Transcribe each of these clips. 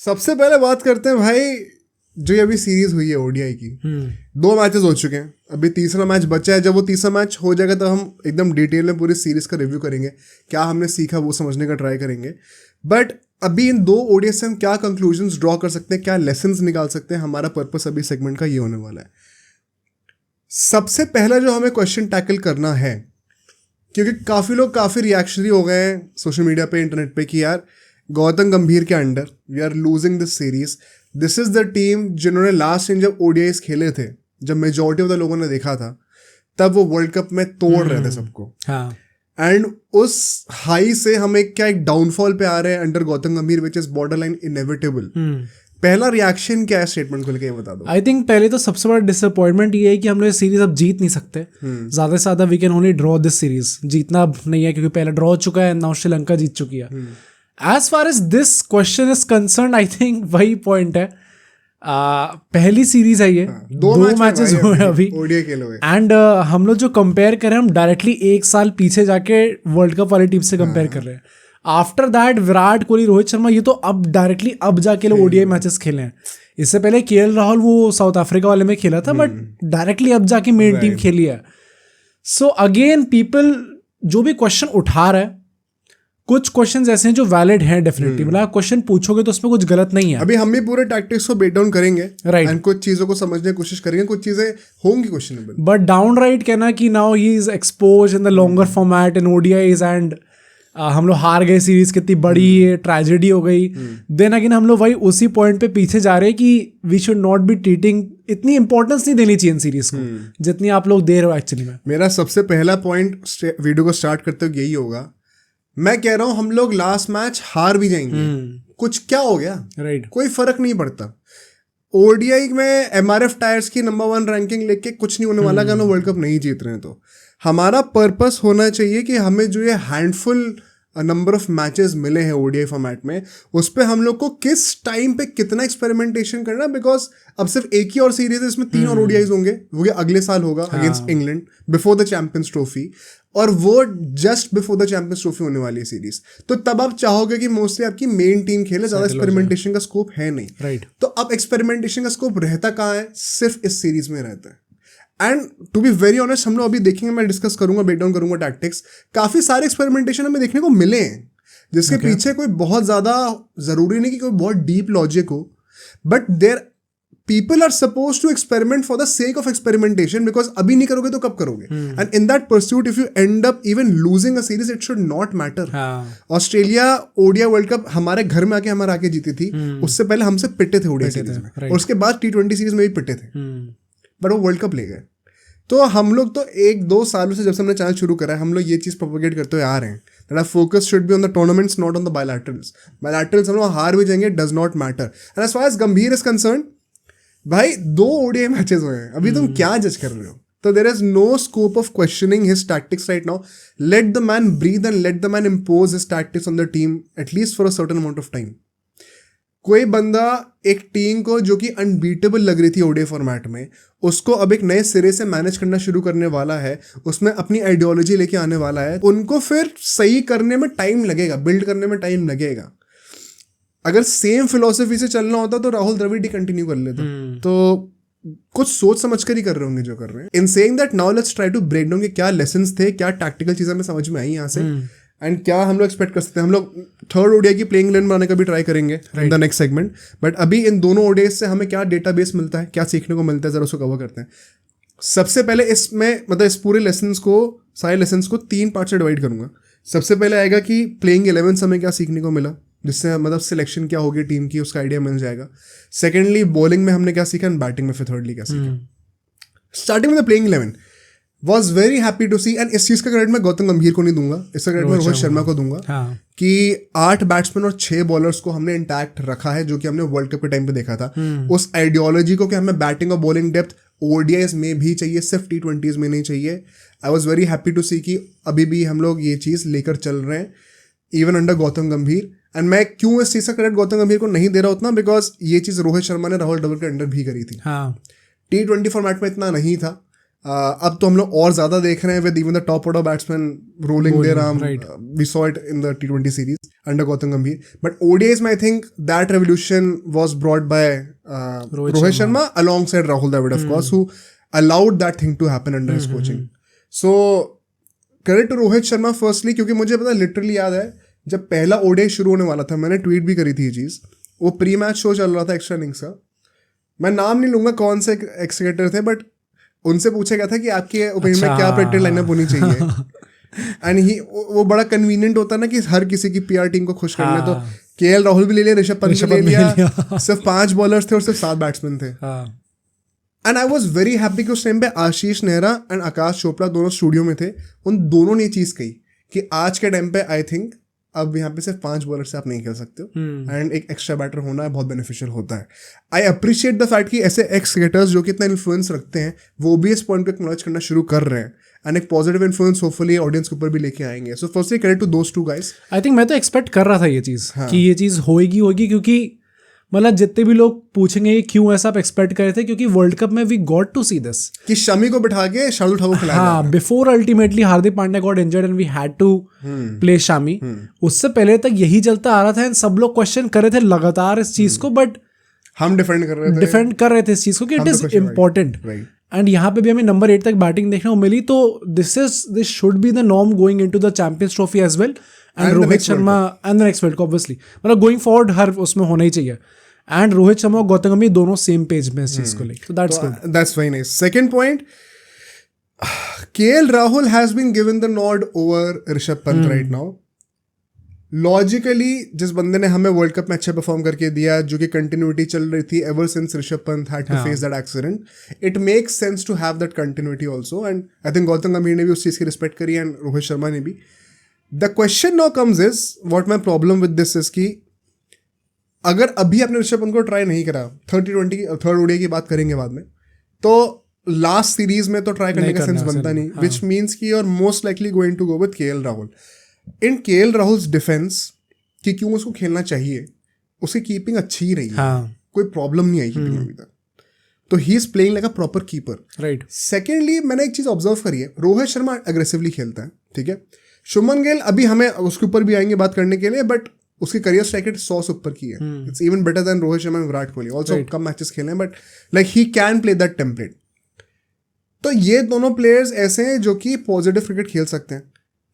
सबसे पहले बात करते हैं भाई, जो ये अभी सीरीज हुई है ओडीआई की, 2 मैचेस हो चुके हैं, अभी तीसरा मैच बचा है। जब वो तीसरा मैच हो जाएगा तो हम एकदम डिटेल में पूरी सीरीज का रिव्यू करेंगे, क्या हमने सीखा वो समझने का ट्राई करेंगे। बट अभी इन 2 ओडीआई से हम क्या कंक्लूजन्स ड्रॉ कर सकते हैं, क्या लेसन्स निकाल सकते हैं, हमारा पर्पस अभी सेगमेंट का ये होने वाला है। सबसे पहला जो हमें क्वेश्चन टैकल करना है, क्योंकि काफ़ी लोग काफ़ी रिएक्शनरी हो गए हैं सोशल मीडिया पे, इंटरनेट पे, कि यार गौतम गंभीर के under we are losing this series. This is the team जिन्होंने लास्ट टाइम जब ओडीआईज खेले थे, जब मेजॉरिटी ऑफ द लोगों ने देखा था, तब वो वर्ल्ड कप में तोड़ रहे थे सबको। एंड उस हाई से हम एक डाउनफॉल पे आ रहे हैं अंडर गौतम गंभीर, which is border line inevitable. पहला रिएक्शन क्या है स्टेटमेंट को लेके, बता दो। आई थिंक पहले तो सबसे बड़ा डिसअपॉइंटमेंट ये है कि हम लोग सीरीज अब जीत नहीं सकते। ज्यादा से ज्यादा we can only draw this series, जीतना अब नहीं है क्योंकि पहले ड्रॉ हो चुका है, नाउ श्रीलंका जीत चुकी है। As far as this question is concern, I think वही पॉइंट है। पहली सीरीज है ये, 2 मैचेस हुए अभी एंड हम लोग जो कंपेयर कर रहे हैं, हम डायरेक्टली 1 साल पीछे जाके वर्ल्ड कप वाली टीम से कंपेयर कर रहे हैं। आफ्टर दैट विराट कोहली, रोहित शर्मा, ये तो अब डायरेक्टली अब जाके लोग ओडीआई मैचेस खेले हैं। इससे पहले केएल राहुल वो साउथ अफ्रीका वाले में खेला था, बट डायरेक्टली अब जाके मेन टीम खेली है। सो अगेन पीपल जो भी क्वेश्चन उठा रहा है, कुछ क्वेश्चंस ऐसे हैं जो वैलिड हैं डेफिनेटली, मतलब क्वेश्चन पूछोगे तो उसमें कुछ गलत नहीं है। अभी हम भी पूरे टैक्टिक्स को ब्रेक डाउन करेंगे, राइट, एंड कुछ चीजों को समझने की कोशिश करेंगे, कुछ चीजें होंगी क्वेश्चनेबल, बट डाउन राइट कहना कि now he is expose in the longer format in ODIs and हम लोग हार गए सीरीज, कितनी बड़ी ट्रेजेडी हो गई। देन अगेन हम लोग वही उसी पॉइंट पे पीछे जा रहे हैं कि we should not be treating, इतनी इंपॉर्टेंस नहीं देनी चाहिए इन सीरीज को जितनी आप लोग दे रहे हो एक्चुअली में। मेरा सबसे पहला पॉइंट वीडियो को स्टार्ट करते हुए यही होगा, मैं कह रहा हूं हम लोग लास्ट मैच हार भी जाएंगे, कुछ क्या हो गया, राइट, कोई फर्क नहीं पड़ता। ओडीआई में एमआरएफ टायर्स की नंबर 1 रैंकिंग लेके कुछ नहीं होने वाला अगर हम वर्ल्ड कप नहीं जीत रहे हैं। तो हमारा पर्पस होना चाहिए कि हमें जो ये हैंडफुल नंबर ऑफ मैचेस मिले हैं ओडीआई फॉर्मेट में, उस पर हम लोग को किस टाइम पे कितना एक्सपेरिमेंटेशन करना, बिकॉज अब सिर्फ एक ही और सीरीज है, इसमें 3 और ओडीआईज होंगे, वो अगले साल होगा against England before the Champions trophy, और वो just before the Champions trophy होने वाली है सीरीज। तो तब आप चाहोगे कि मोस्टली आपकी मेन टीम खेले, ज्यादा एक्सपेरिमेंटेशन का स्कोप है नहीं, राइट। तो अब एक्सपेरिमेंटेशन का स्कोप रहता कहाँ है, सिर्फ इस सीरीज में रहता है। And to be very honest, हम लोग अभी देखेंगे, मैं डिस्कस करूंगा, ब्रेक डाउन करूंगा टैक्टिक्स, काफी सारे एक्सपेरिमेंटेशन हमें देखने को मिले हैं, जिसके पीछे कोई बहुत ज्यादा जरूरी नहीं कि कोई बहुत डीप लॉजिक हो, but there people are supposed to experiment for the sake of experimentation, because अभी नहीं करोगे तो कब करोगे, and in that pursuit if you end up even losing a series, it should not matter. Australia ODI world cup हमारे घर में आके हमारे आके जीती थी, उससे पहले हमसे पिटे थे ओडीआई सीरीज में, और उसके बाद T20 सीरीज में भी पिटे थे, बट वो वर्ल्ड कप ले गए। तो हम लोग तो 1-2 सालों से, जब से हमने चैनल शुरू करा है, हम लोग ये चीज़ प्रोपोगेट करते हुए आ रहे हैं that our focus should be on the tournaments, not on the bilaterals. Bilaterals हम लोग हार भी जाएंगे, does not matter. And as far as गंभीर is concerned, भाई 2 ओडीआई मैचेस हुए हैं, अभी तुम क्या जज कर रहे हो? तो there is no scope of questioning his tactics right now. Let the man breathe and let the man impose his tactics on the team at least for a certain amount of time. कोई बंदा एक team को जो कि unbeatable लग रही थी ODI format में, उसको अब एक नए सिरे से मैनेज करना शुरू करने वाला है, उसमें अपनी आइडियोलॉजी लेके आने वाला है, उनको फिर सही करने में टाइम लगेगा, बिल्ड करने में टाइम लगेगा। अगर सेम फिलोसफी से चलना होता तो राहुल द्रविड़ ही कंटिन्यू कर लेता। तो कुछ सोच समझ कर ही कर रहे होंगे जो कर रहे हैं। In saying that now let's try to break down कि क्या लेसन्स थे, क्या टैक्टिकल चीजें हमें समझ में आई यहाँ से, एंड क्या हम लोग एक्सपेक्ट कर सकते हैं। हम लोग 3rd ओडीआई की प्लेइंग इलेवन बनाने का भी ट्राई करेंगे in the next segment, but अभी इन दोनों ओडीआई से हमें क्या डेटाबेस मिलता है, क्या सीखने को मिलता है, जरा उसको कवर करते हैं। सबसे पहले इसमें मतलब इस पूरे लेसन्स को, सारे लेसन्स को 3 पार्ट से डिवाइड करूंगा। सबसे पहले आएगा कि प्लेइंग 11 हमें क्या सीखने को मिला, जिससे मतलब सिलेक्शन क्या होगी टीम की, उसका आइडिया मिल जाएगा। सेकेंडली बॉलिंग में हमने क्या सीखा, एंड बैटिंग में फिर थर्डली क्या सीखा। स्टार्टिंग में the playing 11 was very happy to see, and इस चीज़ का क्रेडिट मैं गौतम गंभीर को नहीं दूंगा, इसका क्रेडिट मैं रोहित शर्मा को दूंगा कि 8 बैट्समैन और 6 बॉलर्स को हमने इंटैक्ट रखा है, जो कि हमने वर्ल्ड कप के टाइम पे देखा था। उस आइडियोलॉजी को कि हमें बैटिंग और बॉलिंग डेप्थ ओडीआईज में भी चाहिए, सिर्फ T20s में नहीं चाहिए। I was very happy to see कि अभी भी हम लोग ये चीज़ लेकर चल रहे हैं, इवन अंडर गौतम गंभीर। एंड मैं क्यों इस चीज़ का क्रेडिट गौतम गंभीर को नहीं दे रहा उतना, बिकॉज ये चीज़ रोहित शर्मा ने राहुल द्रविड़ के अंडर भी करी थी। T20 फॉर्मेट में इतना नहीं था, अब तो हम लोग और ज्यादा देख रहे हैं with even the top order batsman rolling their arm. We saw it in the T20 series under Gautam Gambhir. But ODIs में I think that revolution was brought by Rohit Sharma alongside Rahul Dravid of course, who allowed that thing to happen under his coaching. So credit to Rohit Sharma firstly, क्योंकि मुझे पता literally याद है जब पहला ODI शुरू होने वाला था, मैंने ट्वीट भी करी थी ये चीज़. वो प्री मैच शो चल रहा था एक्स्ट्रा इनिंग्स का. मैं नाम नहीं लूंगा कौन से एक्स क्रिकेटर थे, बट उनसे पूछा गया था कि आपके ओपिनियन में क्या प्रेडिक्टेड लाइनअप होनी चाहिए. एंड ही वो बड़ा कन्वीनियंट होता है ना कि हर किसी की PR टीम को खुश करना. तो KL राहुल भी ले लिया, ऋषभ पंत भी ले लिया. सिर्फ 5 बॉलर्स थे और सिर्फ 7 बैट्समैन थे. And I was very happy कि उस टाइम पे आशीष नेहरा एंड आकाश चोपड़ा दोनों स्टूडियो में थे. उन दोनों ने ये चीज़ कही कि आज के टाइम पे आई थिंक अब यहाँ पे सिर्फ 5 बॉलर से आप नहीं खेल सकते हो, एंड एक एक्स्ट्रा बैटर होना बहुत बेनिफिशियल होता है. आई अप्रिशिएट द फैक्ट कि ऐसे एक्स क्रिकेटर्स जो कि इतना इन्फ्लुएंस रखते हैं वो भी इस पॉइंट पे एक्नॉलेज करना शुरू कर रहे हैं, एंड एक पॉजिटिव इन्फ्लुएंस होपफुली ऑडियंस के ऊपर भी लेके आएंगे. So firstly credit to those 2 guys. I think मैं तो एक्सपेक्ट कर रहा था ये चीज़ कि ये चीज़ होगी, क्योंकि मतलब जितने भी लोग पूछेंगे कि क्यों ऐसा आप एक्सपेक्ट कर रहे थे, क्योंकि वर्ल्ड कप में we got to see this कि शमी को बिठा के शार्दुल ठाकुर खिलाया. हाँ, before ultimately Hardik Pandya got injured and we had to play Shami. उससे पहले तक यही चलता आ रहा था, एंड सब लोग क्वेश्चन कर रहे थे लगातार इस चीज को, बट हम डिफेंड कर रहे थे इस चीज को कि इट इज इम्पोर्टेंट. एंड यहाँ पे भी हमें नंबर 8 तक बैटिंग देखने को मिली, तो this should be the norm going into the Champions Trophy as well, and Rohit Sharma and the next World Cup obviously, मतलब गोइंग फॉरवर्ड हर उसमें होना ही चाहिए. एंड रोहित शर्मा और गौतम गंभीर दोनों सेम पेज में इस चीज को लेकर, that's very nice. Second point, KL Rahul has been given the nod over Rishabh Pant right now. Logically जिस बंदे ने हमें वर्ल्ड कप में अच्छा परफॉर्म करके दिया, जो कि कंटिन्यूटी चल रही थी ever since Rishabh Pant had to face that accident, it makes sense to have that continuity also. And I think Gautam Gambhir ने भी उस चीज की रिस्पेक्ट करी, एंड रोहित शर्मा ने भी. The question now comes is, what my problem with this is कि अगर अभी आपने ऋषभ पंत को ट्राई नहीं करा, 3rd ODI की बात करेंगे बाद में, तो लास्ट सीरीज में तो ट्राई करने का सेंस बनता नहीं, विच मीन्स की you are most likely going to go with KL Rahul. In KL Rahul's defence कि क्यों उसको खेलना चाहिए, उसकी कीपिंग अच्छी ही रही है, कोई प्रॉब्लम नहीं आई कीपिंग अभी तक, तो he is playing like a proper keeper. Right. Secondly मैंने एक चीज ऑब्जर्व करी है, रोहित शर्मा अग्रेसिवली खेलता है, ठीक है. शुभमन गिल अभी हमें उसके ऊपर भी आएंगे बात करने के लिए, बट उसकी करियर स्ट्राइक रेट 100 से ऊपर की है. It's even better than Rohit Sharma and Virat Kohli. Also come matches खेले हैं, but like he can play that template. तो ये दोनों प्लेयर्स ऐसे हैं जो कि पॉजिटिव क्रिकेट खेल सकते हैं.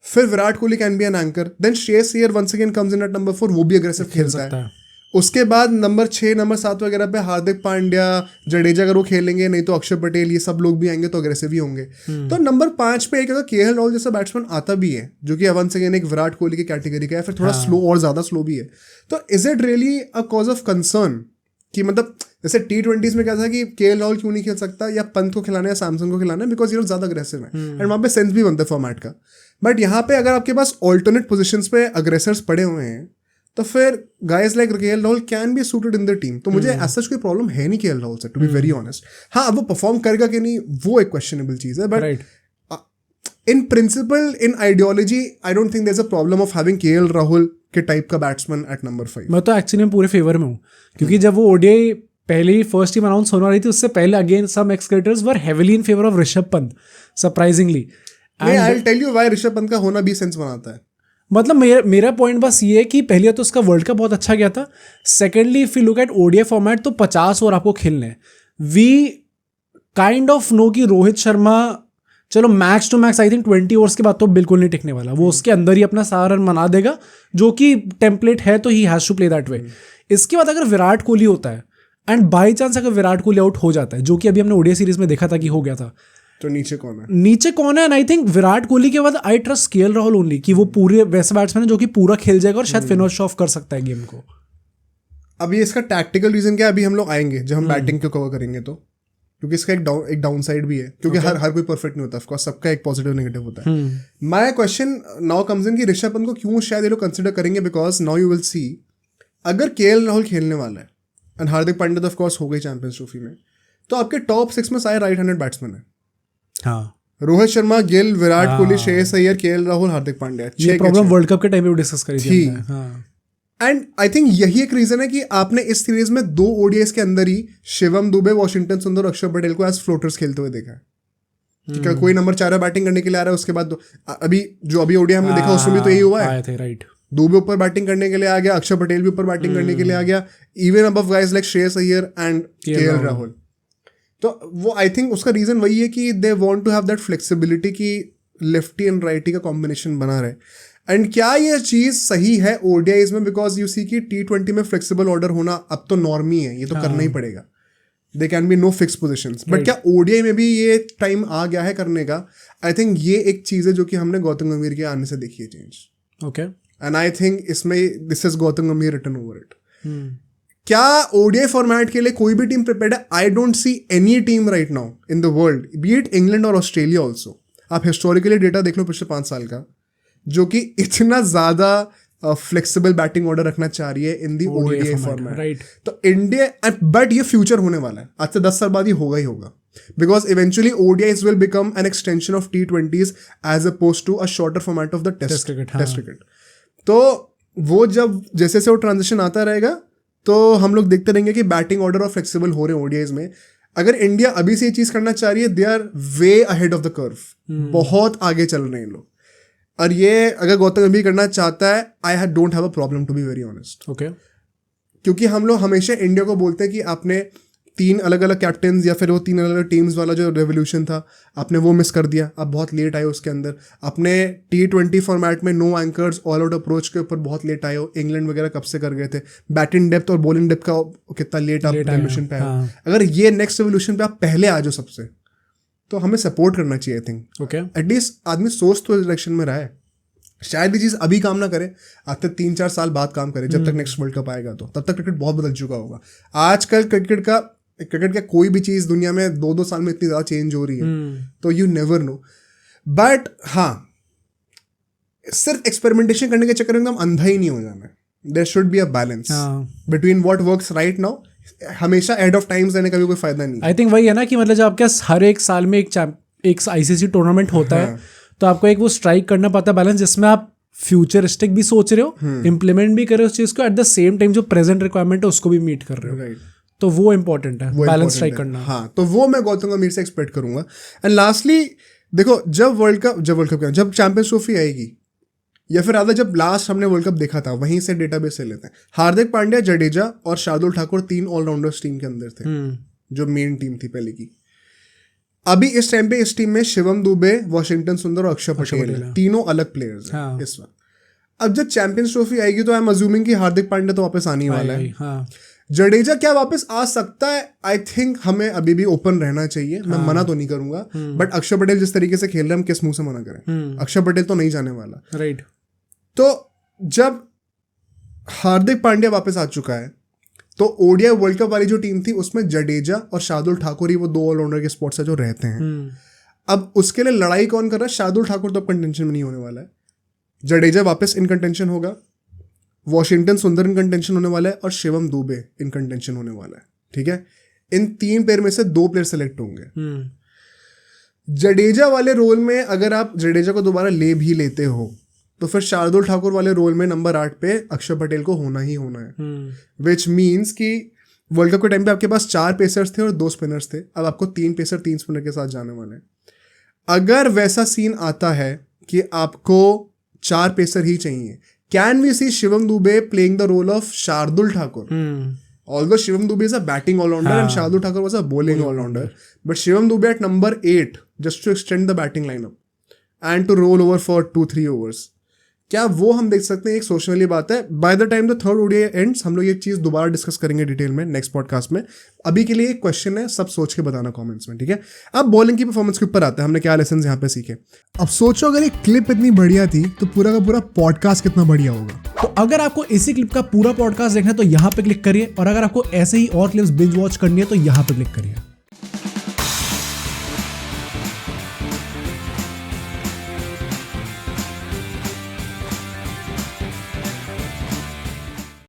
फिर Virat Kohli can be an anchor, then Shreyas Iyer once again comes in at number 4, वो भी अग्रेसिव खेलता है. उसके बाद नंबर 6 नंबर 7 वगैरह पे हार्दिक पांड्या, जडेजा अगर वो खेलेंगे, नहीं तो अक्षर पटेल, ये सब लोग भी आएंगे तो अग्रेसिव ही होंगे. तो नंबर 5 पे एक अगर KL राहुल जैसा बैट्समैन आता भी है, जो कि वंस अगेन एक विराट कोहली की कैटेगरी का है, फिर थोड़ा स्लो और ज्यादा स्लो भी है, तो is it really a cause of concern कि मतलब जैसे T20s में क्या था कि KL राहुल क्यों नहीं खेल सकता, या पंत को खिलाना है या सैमसन को खिलाना है, बिकॉज ये लोग ज्यादा अग्रेसिव है, एंड वहाँ पे सेंस भी बनता है फॉर्मेट का. बट यहाँ पे अगर आपके पास ऑल्टरनेट पोजिशंस पे अग्रेसर्स पड़े हुए हैं, तो फिर guys like KL Rahul can be suited in the team. तो मुझे ऐसा कोई प्रॉब्लम है नहीं KL राहुल से, टू बी वेरी ऑनेस्ट. हाँ, अब वो परफॉर्म करेगा कि नहीं वो एक क्वेश्चनेबल चीज है, but in principle, in ideology, I don't think there is a problem of having KL Rahul के टाइप का बैट्समैन एट नंबर 5. मैं तो एक्चुअली पूरे फेवर में हूँ, क्योंकि जब वो ODI पहले ही फर्स्ट टीम अनाउंस होने वाली थी, उससे पहले again some ex cricketers were heavily in favour of Rishabh Pant, surprisingly. I will tell you why Rishabh Pant का होना भी सेंस बनाता है. मतलब मेरा पॉइंट बस ये है कि पहले तो उसका वर्ल्ड कप बहुत अच्छा गया था. Secondly if you look at ODI format, तो 50 ओवर आपको खेलने हैं. वी काइंड ऑफ नो कि रोहित शर्मा चलो max to max I think 20 overs के बाद तो बिल्कुल नहीं टिकने वाला. वो उसके अंदर ही अपना सारा रन बना देगा, जो कि टेम्पलेट है, तो he has to play that way. इसके बाद अगर विराट कोहली होता है, एंड बाई चांस अगर विराट कोहली आउट हो जाता है, जो कि अभी हमने ODI सीरीज में देखा था कि हो गया था, तो नीचे कौन है? And I think Virat Kohli के बाद I trust KL Rahul only, कि वो पूरे वैसे बैट्समैन है जो कि पूरा खेल जाएगा और शायद फिनिश ऑफ कर सकता है गेम को. अभी इसका टैक्टिकल रीजन क्या है, अभी हम लोग आएंगे जब हम बैटिंग को कवर करेंगे, तो क्योंकि इसका एक डाउन साइड भी है, क्योंकि हर कोई परफेक्ट नहीं होता, ऑफ कोर्स सबका एक पॉजिटिव नेगेटिव होता है. My question now comes in कि ऋषभ पंत को क्यों शायद ये लोग कंसिडर करेंगे, because now you will see, अगर KL राहुल खेलने वाला है एंड हार्दिक पांड्या तो ऑफ कोर्स हो गई चैंपियंस ट्रॉफी में, तो आपके टॉप 6 में सारे राइट हैंडेड बैट्समैन है. हाँ, रोहित शर्मा, गिल, विराट कोहली, श्रेयस अय्यर, KL राहुल, हार्दिक पांड्या. ये प्रॉब्लम वर्ल्ड कप के टाइम पे डिस्कस करी थी. एंड आई थिंक यही एक रीजन है कि आपने इस सीरीज में 2 ODIs के अंदर ही शिवम दुबे, वॉशिंगटन सुंदर, अक्षर पटेल को एज फ्लोटर्स खेलते हुए देखा है. कि कोई नंबर 4 बैटिंग करने के लिए आ रहा है, उसके बाद अभी ओडीआई हमने देखा उसमें भी तो यही हुआ है, आए थे राइट। दुबे ऊपर बैटिंग करने के लिए आ गया, अक्षर पटेल भी ऊपर बैटिंग करने के लिए आ गया, even above guys like Shreyas Iyer and KL Rahul. तो वो आई थिंक उसका रीजन वही है कि they want to have that flexibility कि लेफ्टी एंड राइटी का कॉम्बिनेशन बना रहे। एंड क्या ये चीज सही है ओडीआईज में, बिकॉज यू सी कि T20 में फ्लेक्सिबल ऑर्डर होना अब तो नॉर्म ही है, ये तो करना ही पड़ेगा, they can be no fix positions. But क्या ओडीआई में भी ये टाइम आ गया है करने का? आई थिंक ये एक चीज है जो कि हमने गौतम गंभीर के आने से देखी है change. Okay, and I think इसमें दिस इज गौतम गंभीर रिटर्न ओवर इट। क्या ओडीआई फॉर्मेट के लिए कोई भी टीम प्रिपेयर्ड है? I don't see any team right now in the world, B it England और ऑस्ट्रेलिया ऑल्सो। आप हिस्टोरिकली डेटा देख लो पिछले 5 साल का, जो कि इतना ज्यादा फ्लेक्सिबल बैटिंग ऑर्डर रखना चाह रही है इन दी ओडीआई फॉर्मेट, राइट? तो इंडिया, बट ये फ्यूचर होने वाला है, आज से 10 साल बाद ये होगा ही होगा, because eventually ODIs will become an extension of T20s as opposed to a shorter format of the test cricket. तो वो जब जैसे से वो ट्रांजिशन आता रहेगा तो हम लोग देखते रहेंगे कि बैटिंग ऑर्डर और फ्लेक्सिबल हो रहे हैं ODIs में। अगर इंडिया अभी से ये चीज करना चाह रही है, they are way ahead of the curve, बहुत आगे चल रहे हैं लोग। और ये अगर गौतम गंभीर करना चाहता है, I don't have a problem to be very honest. Okay, क्योंकि हम लोग हमेशा इंडिया को बोलते हैं कि आपने 3 अलग अलग कैप्टन या फिर वो 3 अलग अलग टीम्स वाला जो रेवोल्यूशन था आपने वो मिस कर दिया, आप बहुत लेट आए उसके अंदर। अपने T20 फॉर्मेट में no anchors all out approach के ऊपर बहुत लेट आए हो, इंग्लैंड वगैरह कब से कर गए थे। बैटिंग डेप्थ और बॉलिंग डेप्थ का कितना लेट आप रेवोल्यूशन पे आए। अगर ये नेक्स्ट रेवोल्यूशन पे आप पहले आ जाओ सबसे, तो हमें सपोर्ट करना चाहिए आई थिंक। ओके, एटलीस्ट आदमी सोच तो इस डायरेक्शन में रहा है, शायद ये चीज़ अभी काम ना करे, आज तक 3-4 साल बाद काम करे, जब तक नेक्स्ट वर्ल्ड कप आएगा तो तब तक क्रिकेट बहुत बदल चुका होगा। आजकल क्रिकेट का कोई भी चीज़ दुनिया में 2-2 साल में इतनी ज़्यादा चेंज हो रही है, तो यू नेवर नो। बट हाँ, सिर्फ एक्सपेरिमेंटेशन करने के चक्कर में एकदम अंधा ही नहीं हो जाना है। There should be a balance between what works right now. हमेशा एड ऑफ टाइम्स रहने का भी कोई फायदा नहीं। आई थिंक वही है ना कि मतलब जब आपके हर एक साल में एक ICC टूर्नामेंट होता है, तो आपको एक वो स्ट्राइक करना पड़ता है बैलेंस, जिसमें आप फ्यूचरिस्टिक भी सोच रहे हो, इम्प्लीमेंट भी कर रहे हो उस चीज को, एट द सेम टाइम जो प्रेजेंट रिक्वायरमेंट है उसको भी मीट कर रहे हो, राइट? तो वो इंपॉर्टेंट है, बैलेंस स्ट्राइक करना। हाँ, तो वो मैं गौतम गंभीर से एक्सपेक्ट करूंगा। एंड लास्टली देखो, जब चैंपियंस ट्रॉफी आएगी, या फिर आधा जब लास्ट हमने वर्ल्ड कप देखा था, वहीं से डेटाबेस से लेते हैं। हार्दिक पांड्या, जडेजा और शार्दुल ठाकुर 3 ऑलराउंडर्स टीम के अंदर थे, जो मेन टीम थी पहले की। अभी इस टाइम पे इस टीम में शिवम दुबे, वॉशिंगटन सुंदर और अक्षर पटेल, तीनों अलग प्लेयर्स हैं इस वक्त। अब जब चैंपियंस ट्रॉफी आएगी तो आई एम अज्यूमिंग कि हार्दिक पांड्या तो वापस आने वाला है। जडेजा क्या वापस आ सकता है? आई थिंक हमें अभी भी ओपन रहना चाहिए, मैं मना तो नहीं करूंगा, बट अक्षर पटेल जिस तरीके से खेल रहे हैं, हम किस मुंह से मना करें? अक्षर पटेल तो नहीं जाने वाला, राइट? तो जब हार्दिक पांड्या वापस आ चुका है, तो ODI वर्ल्ड कप वाली जो टीम थी उसमें जडेजा और शार्दुल ठाकुर ही वो 2 ऑलराउंडर के स्पॉट से जो रहते हैं। अब उसके लिए लड़ाई कौन कर रहा है? शार्दुल ठाकुर तो अब कंटेंशन में नहीं होने वाला है, जडेजा वापस इन कंटेंशन होगा, वॉशिंगटन सुंदर इन कंटेंशन होने वाला है, और शिवम दुबे इन कंटेंशन होने वाला है। ठीक है, इन 3 पेयर में से 2 प्लेयर सेलेक्ट होंगे। जडेजा वाले रोल में अगर आप जडेजा को दोबारा ले भी लेते हो, तो फिर शार्दुल ठाकुर वाले रोल में नंबर 8 पे अक्षर पटेल को होना ही होना है, विच मीन्स कि वर्ल्ड कप के टाइम पे आपके पास 4 पेसर्स थे और 2 स्पिनर्स थे, अब आपको 3 पेसर 3 स्पिनर के साथ जाने वाले हैं। अगर वैसा सीन आता है कि आपको 4 पेसर ही चाहिए, can we see Shivam Dube playing the role of Shardul Thakur? Although Shivam Dube is a batting all-rounder and Shardul Thakur was a bowling all-rounder, but Shivam Dube at number 8 just to extend the batting lineup and to roll over for 2-3 overs, क्या वो हम देख सकते हैं? एक सोचने वाली बात है। By the time the third ODI ends हम लोग ये चीज़ दोबारा डिस्कस करेंगे डिटेल में नेक्स्ट पॉडकास्ट में। अभी के लिए एक क्वेश्चन है, सब सोच के बताना कमेंट्स में, ठीक है? अब बॉलिंग की परफॉर्मेंस के ऊपर आते हैं, हमने क्या लेसन यहाँ पे सीखे। अब सोचो अगर एक क्लिप इतनी बढ़िया थी तो पूरा का पूरा पॉडकास्ट कितना बढ़िया होगा। तो अगर आपको इसी क्लिप का पूरा पॉडकास्ट देखना है तो यहाँ पे क्लिक करिए, और अगर आपको ऐसे ही और क्लिप्स बिंज वॉच करनी है तो यहाँ पे क्लिक करिए।